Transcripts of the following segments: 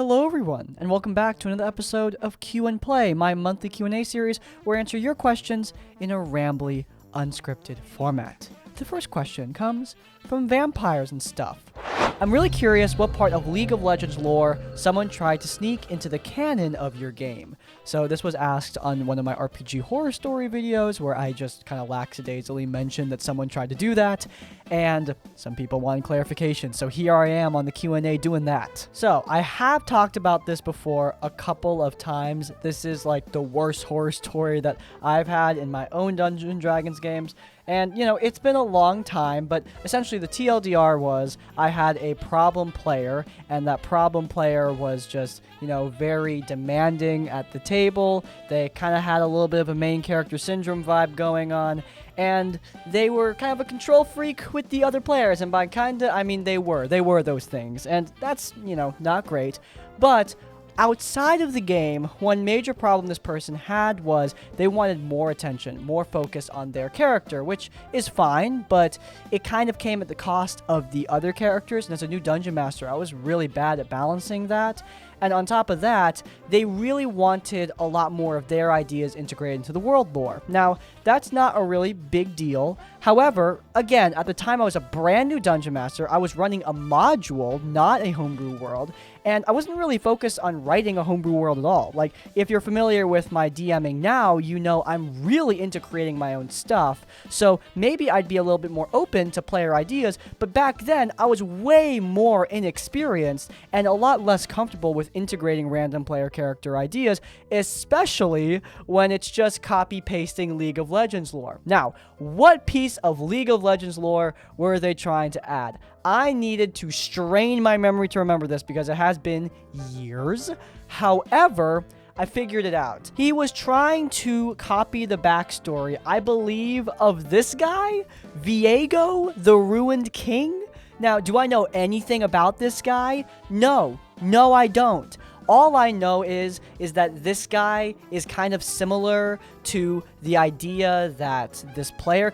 Hello everyone, and welcome back to another episode of Q&Play, my monthly Q&A series where I answer your questions in a rambly, unscripted format. The first question comes from Vampires and Stuff. I'm really curious what part of League of Legends lore someone tried to sneak into the canon of your game. So this was asked on one of my RPG horror story videos where I just kind of lackadaisically mentioned that someone tried to do that, and some people wanted clarification, so here I am on the Q&A doing that. So I have talked about this before a couple of times. This is like the worst horror story that I've had in my own Dungeons & Dragons games. And, you know, it's been a long time, but essentially the TLDR was I had a problem player, and that problem player was just, you know, very demanding at the table. They kind of had a little bit of a main character syndrome vibe going on, and they were kind of a control freak with the other players. And by kinda, I mean they were those things, and that's, you know, not great. But outside of the game, one major problem this person had was they wanted more attention, more focus on their character, which is fine, but it kind of came at the cost of the other characters, and as a new dungeon master, I was really bad at balancing that. And on top of that, they really wanted a lot more of their ideas integrated into the world lore. Now, that's not a really big deal. However, again, at the time I was a brand new dungeon master, I was running a module, not a homebrew world, and I wasn't really focused on writing a homebrew world at all. Like, if you're familiar with my DMing now, you know I'm really into creating my own stuff, so maybe I'd be a little bit more open to player ideas, but back then, I was way more inexperienced and a lot less comfortable with integrating random player character ideas, especially when it's just copy-pasting League of Legends lore. Now, what piece of League of Legends lore were they trying to add? I needed to strain my memory to remember this because it has been years. However, I figured it out. He was trying to copy the backstory, I believe, of this guy, Viego, the Ruined King. Now, do I know anything about this guy? No, I don't. All I know is that this guy is kind of similar to the idea that this player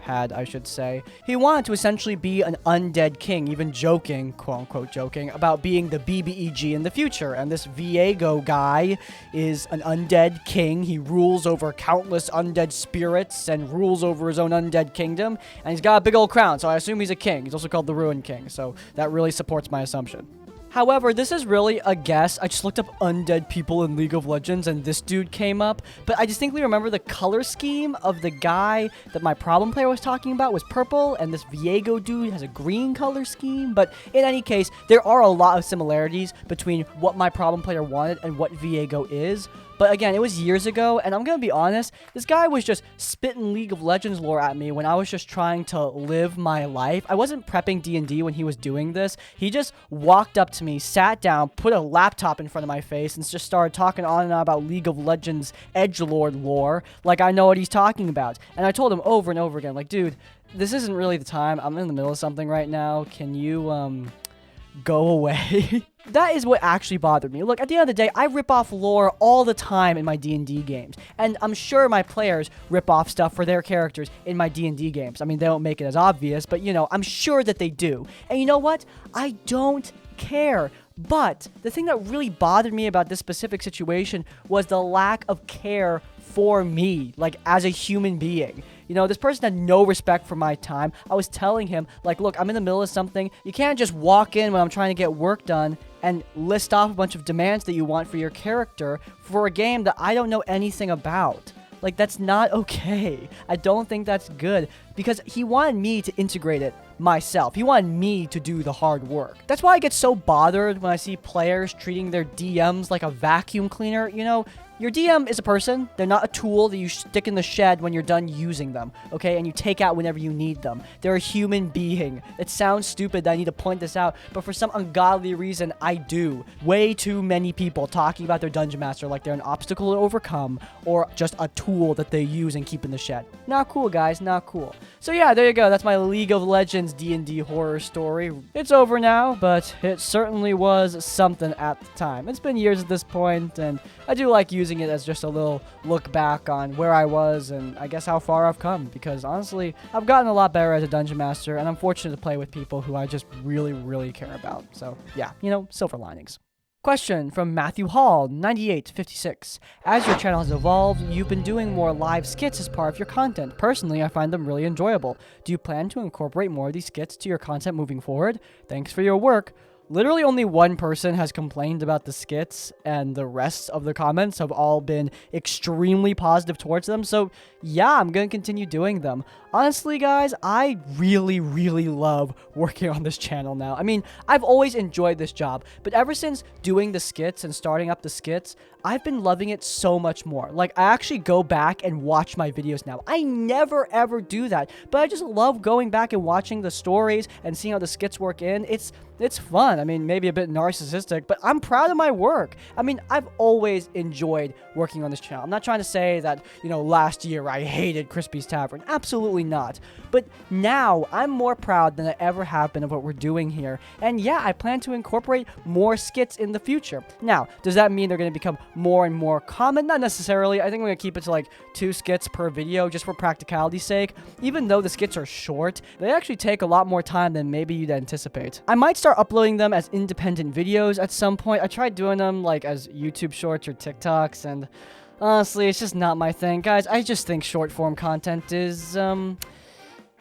had, I should say. He wanted to essentially be an undead king, even joking, quote-unquote joking, about being the BBEG in the future. And this Viego guy is an undead king. He rules over countless undead spirits and rules over his own undead kingdom. And he's got a big old crown, so I assume he's a king. He's also called the Ruined King, so that really supports my assumption. However, this is really a guess. I just looked up undead people in League of Legends and this dude came up. But I distinctly remember the color scheme of the guy that my problem player was talking about was purple, and this Viego dude has a green color scheme. But in any case, there are a lot of similarities between what my problem player wanted and what Viego is. But again, it was years ago, and I'm gonna be honest, this guy was just spitting League of Legends lore at me when I was just trying to live my life. I wasn't prepping D&D when he was doing this. He just walked up to me, sat down, put a laptop in front of my face, and just started talking on and on about League of Legends edgelord lore, like I know what he's talking about. And I told him over and over again, like, dude, this isn't really the time. I'm in the middle of something right now. Can you, go away? That is what actually bothered me. Look, at the end of the day, I rip off lore all the time in my D&D games. And I'm sure my players rip off stuff for their characters in my D&D games. I mean, they don't make it as obvious, but, you know, I'm sure that they do. And you know what? I don't care. But the thing that really bothered me about this specific situation was the lack of care for me, like, as a human being. You know, this person had no respect for my time. I was telling him, like, look, I'm in the middle of something. You can't just walk in when I'm trying to get work done and list off a bunch of demands that you want for your character for a game that I don't know anything about. Like, that's not okay. I don't think that's good because he wanted me to integrate it myself. He wanted me to do the hard work. That's why I get so bothered when I see players treating their DMs like a vacuum cleaner. You know, your DM is a person. They're not a tool that you stick in the shed when you're done using them, okay? And you take out whenever you need them. They're a human being. It sounds stupid that I need to point this out, but for some ungodly reason, I do. Way too many people talking about their dungeon master like they're an obstacle to overcome or just a tool that they use and keep in the shed. Not cool, guys. Not cool. So yeah, there you go. That's my League of Legends D&D horror story. It's over now, but it certainly was something at the time. It's been years at this point, and I do like using it as just a little look back on where I was and I guess how far I've come, because honestly, I've gotten a lot better as a dungeon master, and I'm fortunate to play with people who I just really, really care about. So yeah, you know, silver linings. Question from Matthew Hall, 9856. As your channel has evolved, you've been doing more live skits as part of your content. Personally, I find them really enjoyable. Do you plan to incorporate more of these skits to your content moving forward? Thanks for your work. Literally only one person has complained about the skits, and the rest of the comments have all been extremely positive towards them. So yeah, I'm going to continue doing them. Honestly, guys, I really, really love working on this channel now. I mean, I've always enjoyed this job, but ever since doing the skits and starting up the skits, I've been loving it so much more. Like, I actually go back and watch my videos now. I never, ever do that, but I just love going back and watching the stories and seeing how the skits work in. It's fun. I mean, maybe a bit narcissistic, but I'm proud of my work. I mean, I've always enjoyed working on this channel. I'm not trying to say that, you know, last year I hated Crispy's Tavern. Absolutely not. But now I'm more proud than I ever have been of what we're doing here. And yeah, I plan to incorporate more skits in the future. Now, does that mean they're going to become more and more common? Not necessarily. I think we're going to keep it to like 2 skits per video just for practicality's sake. Even though the skits are short, they actually take a lot more time than maybe you'd anticipate. I might start uploading them as independent videos at some point. I tried doing them like as YouTube shorts or TikToks, and honestly, it's just not my thing. Guys, I just think short form content is, I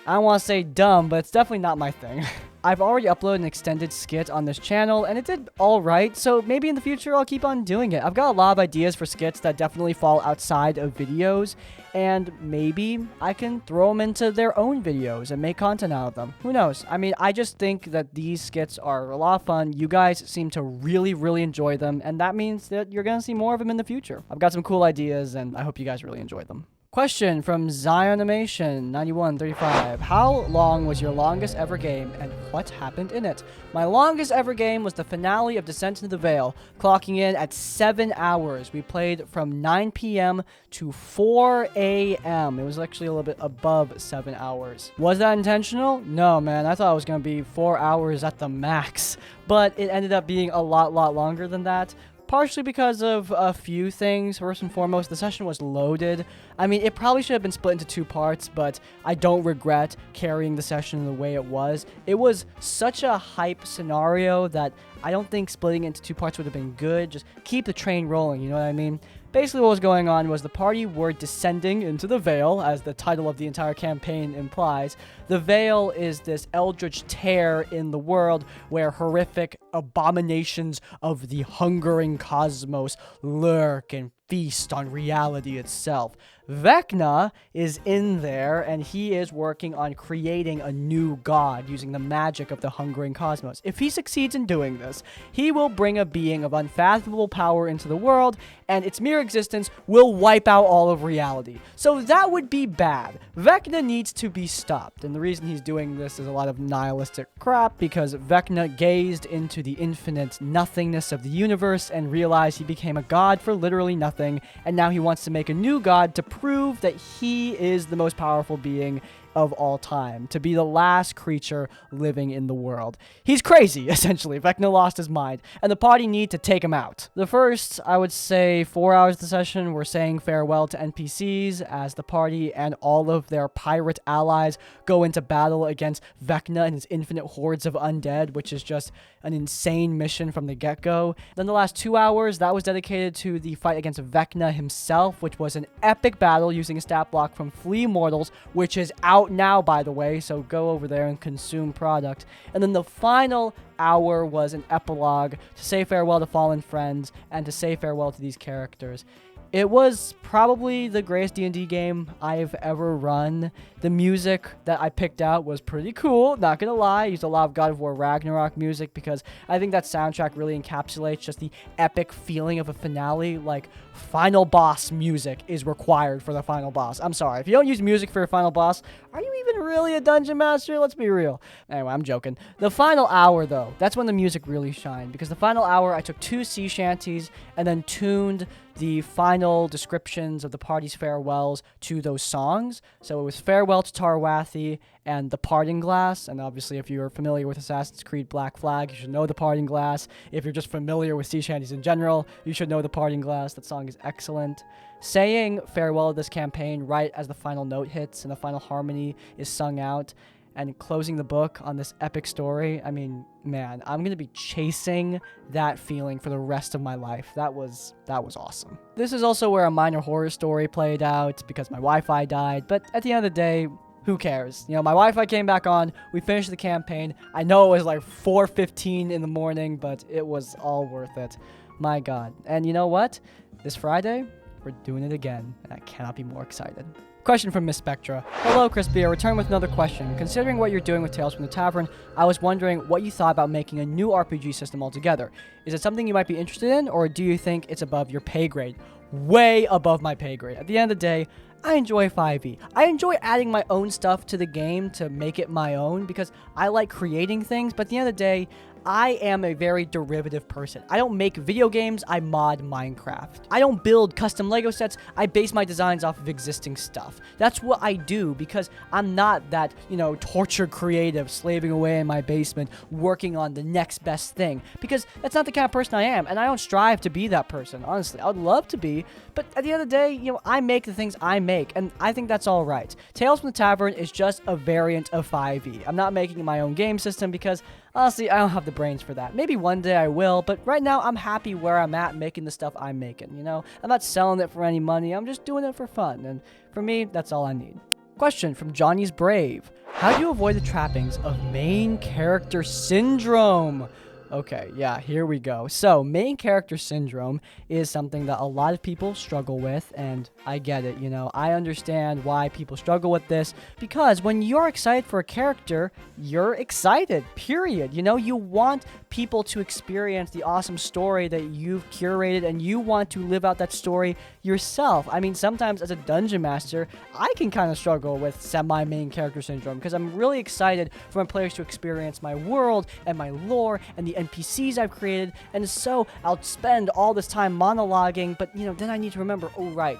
don't want to say dumb, but it's definitely not my thing. I've already uploaded an extended skit on this channel, and it did alright, so maybe in the future I'll keep on doing it. I've got a lot of ideas for skits that definitely fall outside of videos, and maybe I can throw them into their own videos and make content out of them. Who knows? I mean, I just think that these skits are a lot of fun. You guys seem to really, really enjoy them, and that means that you're gonna see more of them in the future. I've got some cool ideas, and I hope you guys really enjoy them. Question from Zionimation 9135. How long was your longest ever game, and what happened in it? My longest ever game was the finale of Descent into the Veil, clocking in at 7 hours. We played from 9 p.m. to 4 a.m. It was actually a little bit above 7 hours. Was that intentional? No, man. I thought it was going to be 4 hours at the max, but it ended up being a lot longer than that. Partially because of a few things. First and foremost, the session was loaded. I mean, it probably should have been split into 2 parts, but I don't regret carrying the session the way it was. It was such a hype scenario that I don't think splitting it into 2 parts would have been good. Just keep the train rolling, you know what I mean? Basically, what was going on was the party were descending into the Veil, as the title of the entire campaign implies. The Veil is this eldritch tear in the world where horrific abominations of the hungering cosmos lurk and feast on reality itself. Vecna is in there, and he is working on creating a new god using the magic of the hungering cosmos. If he succeeds in doing this, he will bring a being of unfathomable power into the world, and its mere existence will wipe out all of reality. So that would be bad. Vecna needs to be stopped, and the reason he's doing this is a lot of nihilistic crap, because Vecna gazed into the infinite nothingness of the universe and realized he became a god for literally nothing, and now he wants to make a new god to prove that he is the most powerful being of all time, to be the last creature living in the world. He's crazy, essentially. Vecna lost his mind, and the party need to take him out. The first, I would say, 4 hours of the session, we're saying farewell to NPCs as the party and all of their pirate allies go into battle against Vecna and his infinite hordes of undead, which is just an insane mission from the get-go. Then the last 2 hours, that was dedicated to the fight against Vecna himself, which was an epic battle using a stat block from Flea Mortals, which is out now, by the way, so go over there and consume product. And then the final hour was an epilogue to say farewell to fallen friends and to say farewell to these characters. It was probably the greatest D&D game I've ever run. The music that I picked out was pretty cool, not gonna lie. I used a lot of God of War Ragnarok music because I think that soundtrack really encapsulates just the epic feeling of a finale. Like, final boss music is required for the final boss. I'm sorry, if you don't use music for your final boss, are you even really a dungeon master? Let's be real. Anyway, I'm joking. The final hour, though, that's when the music really shined, because the final hour I took 2 sea shanties and then tuned the final descriptions of the party's farewells to those songs. So it was Farewell to Tarwathi and The Parting Glass. And obviously, if you're familiar with Assassin's Creed Black Flag, you should know The Parting Glass. If you're just familiar with sea shanties in general, you should know The Parting Glass. That song is excellent. Saying farewell to this campaign right as the final note hits and the final harmony is sung out, and closing the book on this epic story, I mean, man, I'm going to be chasing that feeling for the rest of my life. That was awesome. This is also where a minor horror story played out because my Wi-Fi died, but at the end of the day, who cares? You know, my Wi-Fi came back on, we finished the campaign. I know it was like 4:15 in the morning, but it was all worth it. My God. And you know what? This Friday, we're doing it again, and I cannot be more excited. Question from missspectra. Hello, Crispy. I return with another question. Considering what you're doing with Tales from the Tavern, I was wondering what you thought about making a new RPG system altogether. Is it something you might be interested in, or do you think it's above your pay grade? Way above my pay grade. At the end of the day, I enjoy 5e. I enjoy adding my own stuff to the game to make it my own because I like creating things, but at the end of the day, I am a very derivative person. I don't make video games, I mod Minecraft. I don't build custom Lego sets, I base my designs off of existing stuff. That's what I do because I'm not that, tortured creative slaving away in my basement working on the next best thing, because that's not the kind of person I am, and I don't strive to be that person, honestly. I would love to be, but at the end of the day, I make the things I make, and I think that's all right. Tales from the Tavern is just a variant of 5e. I'm not making my own game system because honestly, I don't have the brains for that. Maybe one day I will, but right now I'm happy where I'm at making the stuff I'm making, I'm not selling it for any money, I'm just doing it for fun, and for me, that's all I need. Question from JohnnyIsBrave. How do you avoid the trappings of main character syndrome? Okay, yeah, here we go. So, main character syndrome is something that a lot of people struggle with, and I get it, I understand why people struggle with this, because when you're excited for a character, you're excited, period. You want people to experience the awesome story that you've curated, and you want to live out that story yourself. I mean, sometimes as a dungeon master, I can kind of struggle with semi-main character syndrome, because I'm really excited for my players to experience my world, and my lore, and the NPCs I've created, and so I'll spend all this time monologuing, but then I need to remember, oh right,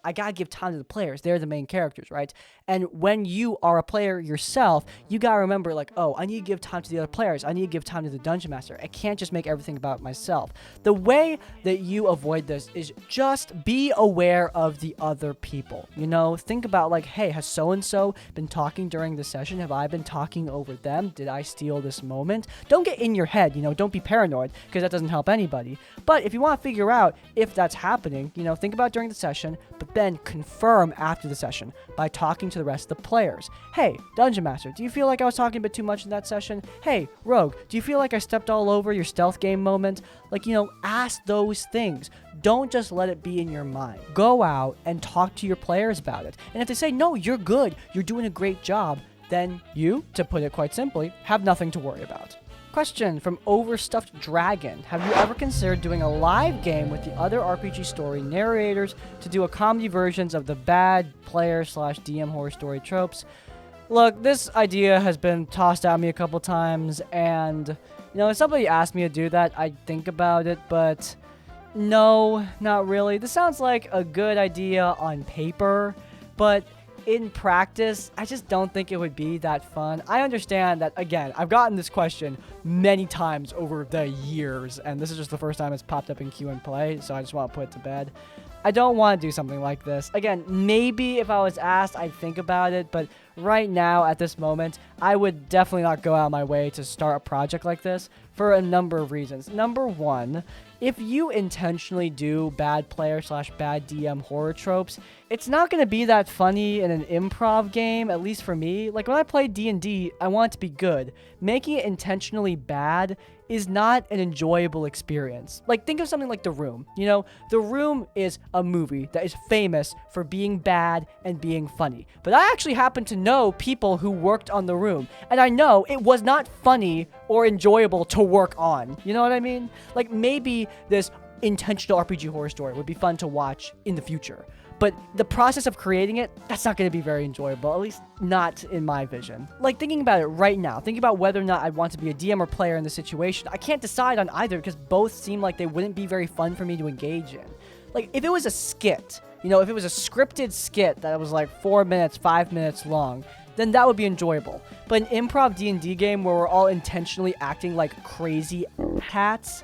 I gotta give time to the players, they're the main characters, right? And when you are a player yourself, you gotta remember, like, oh, I need to give time to the other players, I need to give time to the dungeon master, I can't just make everything about myself. The way that you avoid this is just be aware of the other people, think about, like, hey, has so-and-so been talking during the session? Have I been talking over them? Did I steal this moment? Don't get in your head, don't be paranoid, because that doesn't help anybody. But if you want to figure out if that's happening, think about it during the session, but then confirm after the session by talking to the rest of the players. Hey, Dungeon Master, do you feel like I was talking a bit too much in that session? Hey, Rogue, do you feel like I stepped all over your stealth game moment? Like, ask those things. Don't just let it be in your mind. Go out and talk to your players about it. And if they say, no, you're good, you're doing a great job, then you, to put it quite simply, have nothing to worry about. Question from OverstuffedDragon. Have you ever considered doing a live game with the other RPG story narrators to do a comedy versions of the bad player/DM horror story tropes? Look, this idea has been tossed at me a couple times, and, if somebody asked me to do that, I'd think about it, but no, not really. This sounds like a good idea on paper, but in practice, I just don't think it would be that fun. I understand that, again, I've gotten this question many times over the years, and this is just the first time it's popped up in Q&Play, so I just want to put it to bed. I don't want to do something like this. Again, maybe if I was asked, I'd think about it, but right now, at this moment, I would definitely not go out of my way to start a project like this for a number of reasons. Number one, if you intentionally do bad player/bad DM horror tropes, it's not going to be that funny in an improv game, at least for me. Like, when I play D&D, I want it to be good. Making it intentionally bad is not an enjoyable experience. Like, think of something like The Room. The Room is a movie that is famous for being bad and being funny. But I actually happen to know people who worked on The Room, and I know it was not funny or enjoyable to work on. You know what I mean? Like, maybe this intentional RPG horror story would be fun to watch in the future. But the process of creating it, that's not going to be very enjoyable, at least not in my vision. Like, thinking about it right now, thinking about whether or not I'd want to be a DM or player in this situation, I can't decide on either because both seem like they wouldn't be very fun for me to engage in. Like, if it was a skit, you know, if it was a scripted skit that was like 4 minutes, 5 minutes long, then that would be enjoyable. But an improv D&D game where we're all intentionally acting like crazy hats,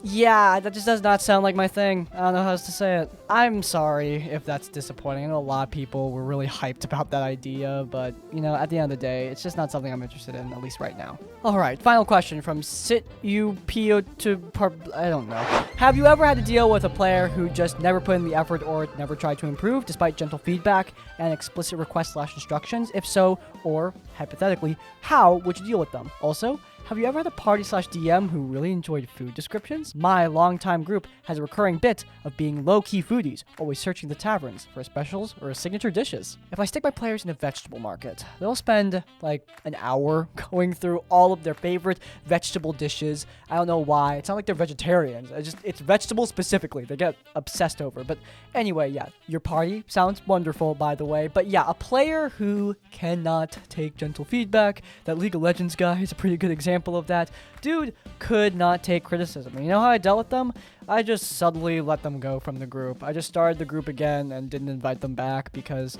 yeah, that just does not sound like my thing. I don't know how else to say it. I'm sorry if that's disappointing. I know a lot of people were really hyped about that idea, but, you know, at the end of the day, it's just not something I'm interested in, at least right now. All right, final question from situpeutparlemoi. I don't know. Have you ever had to deal with a player who just never put in the effort or never tried to improve despite gentle feedback and explicit requests/instructions? If so, or hypothetically, how would you deal with them? Also, have you ever had a party/DM who really enjoyed food descriptions? My longtime group has a recurring bit of being low-key foodies, always searching the taverns for specials or signature dishes. If I stick my players in a vegetable market, they'll spend like an hour going through all of their favorite vegetable dishes. I don't know why. It's not like they're vegetarians. It's vegetables specifically. They get obsessed over. But anyway, yeah, your party sounds wonderful, by the way. But yeah, a player who cannot take gentle feedback. That League of Legends guy is a pretty good example of that. Dude could not take criticism. And you know how I dealt with them? I just subtly let them go from the group. I just started the group again and didn't invite them back because,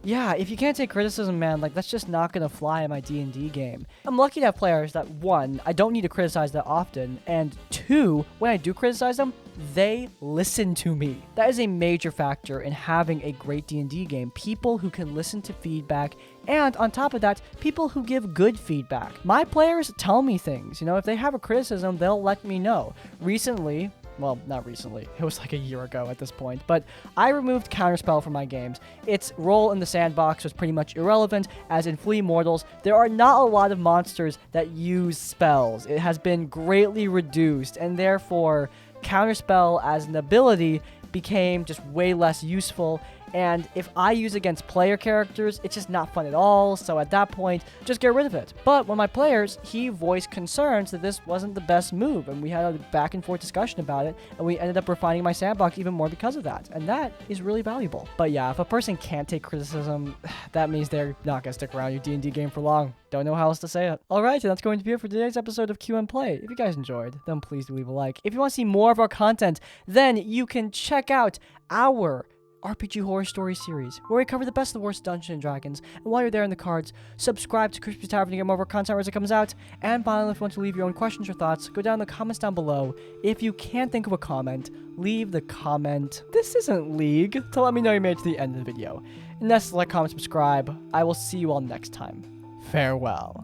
yeah, if you can't take criticism, man, like, that's just not gonna fly in my D&D game. I'm lucky to have players that, 1, I don't need to criticize that often, and 2, when I do criticize them, they listen to me. That is a major factor in having a great D&D game. People who can listen to feedback, and on top of that, people who give good feedback. My players tell me things. You know, if they have a criticism, they'll let me know. Recently, well, not recently, it was like a year ago at this point, but I removed Counterspell from my games. Its role in the sandbox was pretty much irrelevant, as in Flee Mortals, there are not a lot of monsters that use spells. It has been greatly reduced, and therefore, Counterspell as an ability became just way less useful, and if I use against player characters, it's just not fun at all, so at that point, just get rid of it. But one of my players, he voiced concerns that this wasn't the best move, and we had a back and forth discussion about it, and we ended up refining my sandbox even more because of that, and that is really valuable. But yeah, if a person can't take criticism, that means they're not gonna stick around your D&D game for long. Don't know how else to say it. Alright, and that's going to be it for today's episode of Q&Play. If you guys enjoyed, then please do leave a like. If you want to see more of our content, then you can check out our RPG Horror Story series, where we cover the best of the worst Dungeons & Dragons. And while you're there in the cards, subscribe to Crispy's Tavern to get more of our content as it comes out. And finally, if you want to leave your own questions or thoughts, go down in the comments down below. If you can't think of a comment, leave the comment, "This isn't League," to let me know you made it to the end of the video. And that's like, comment, subscribe. I will see you all next time. Farewell.